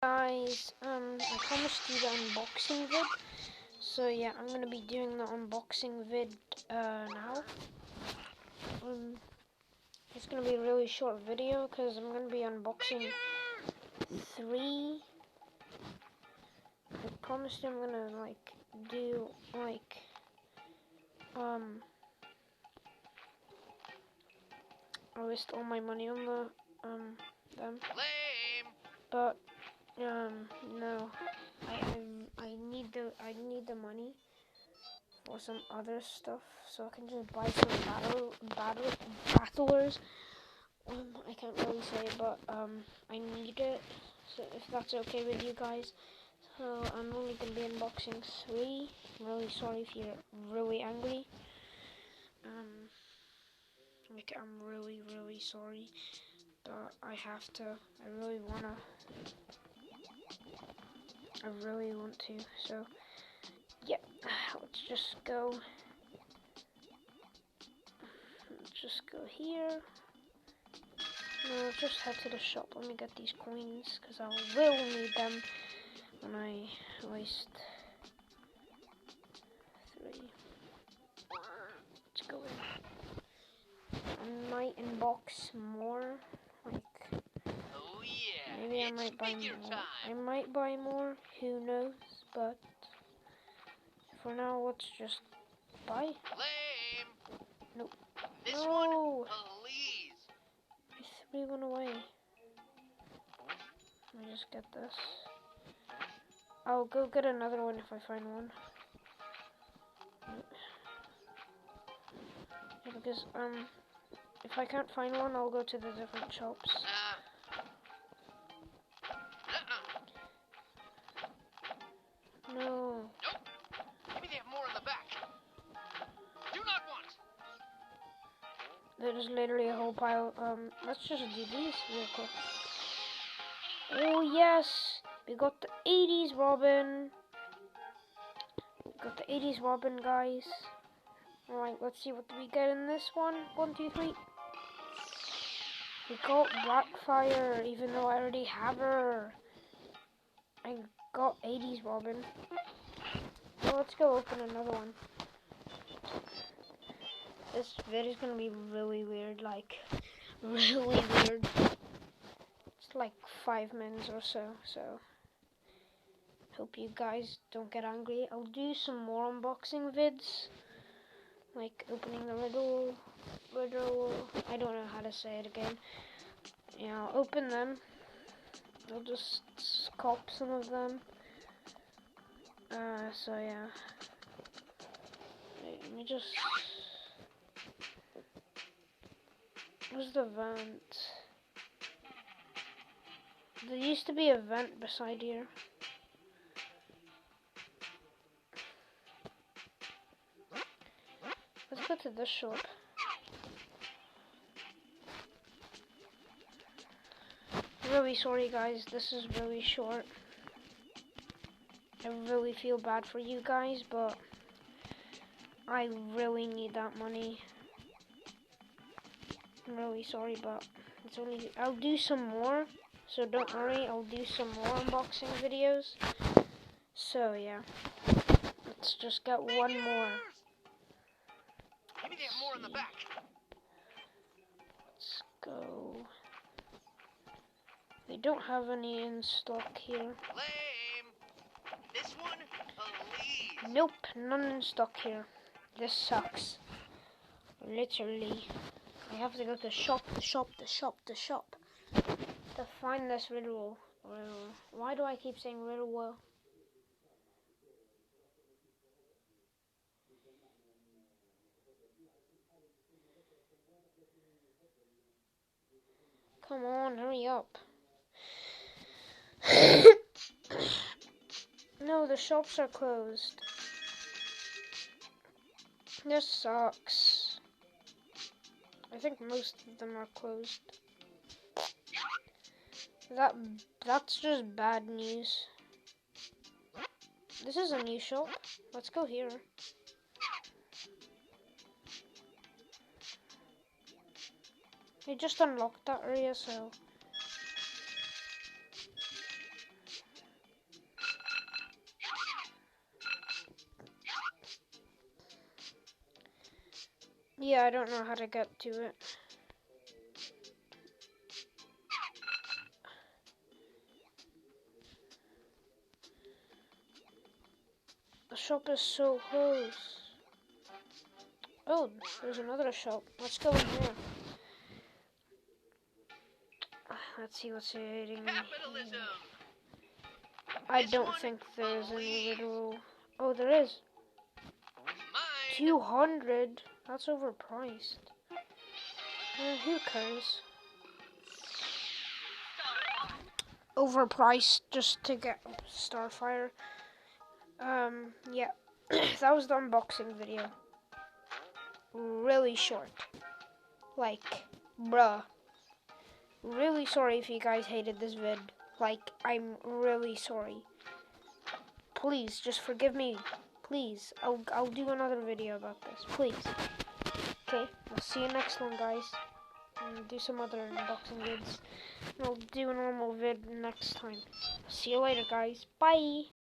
Guys, I promised you the unboxing vid, so yeah, I'm gonna be doing the unboxing vid now. It's gonna be a really short video because I'm gonna be unboxing 3. I promised I'm gonna do I waste all my money on them, but no, I need the money for some other stuff, so I can just buy some battlers. I can't really say, but I need it. So if that's okay with you guys, so I'm only gonna be unboxing 3. I'm really sorry if you're really angry. I'm really sorry, but I have to. I really want to. So yeah, let's just go. Let's just go here. No, let's just head to the shop. Let me get these coins because I will need them when I waste 3. Let's go in. I might unbox more. Maybe I might buy more. I might buy more. Who knows? But for now, let's just buy. Nope. No. My 3 went away. Let me just get this. I'll go get another one if I find one. Yeah, because if I can't find one, I'll go to the different shops. No. Maybe they have more in the back. Do not want. There's literally a whole pile. Let's just do these real quick. Oh yes, we got the 80s Robin. We got the 80s Robin, guys. Alright, let's see what we get in this one. 1, 2, 3. We got Blackfire, even though I already have her. I got 80s Robin. So let's go open another one. This video is gonna be really weird, really weird. It's like 5 minutes or so, hope you guys don't get angry. I'll do some more unboxing vids, like opening the riddle, I don't know how to say it again. Yeah, I'll open them. I'll just cop some of them. So yeah. Wait, let me just... Where's the vent? There used to be a vent beside here. Let's go to this shop. Really sorry guys, this is really short. I really feel bad for you guys, but I really need that money. I'm really sorry, but it's only... I'll do some more, so don't worry, I'll do some more unboxing videos. So yeah, let's just get one more. Maybe they have more in the back. Let's go. They don't have any in stock here. Lame. This one, please. Nope, none in stock here. This sucks. Literally. I have to go to the shop to find this riddle. Why do I keep saying riddle? Come on, hurry up. No, the shops are closed. This sucks. I think most of them are closed. That's just bad news. This is a new shop. Let's go here. I just unlocked that area, so Yeah, I don't know how to get to it. The shop is so close. Oh, there's another shop. Let's go in here. Let's see what's waiting. Capitalism. I This don't one think there's for any we. literal. Oh, there is. Mine. 200. That's overpriced. Who cares? Overpriced just to get Starfire. Yeah. That was the unboxing video. Really short. Like, bruh. Really sorry if you guys hated this vid. Like, I'm really sorry. Please, just forgive me. Please, I'll do another video about this. Please. Okay, I'll see you next one, guys. And do some other unboxing vids. And I'll do a normal vid next time. See you later, guys. Bye.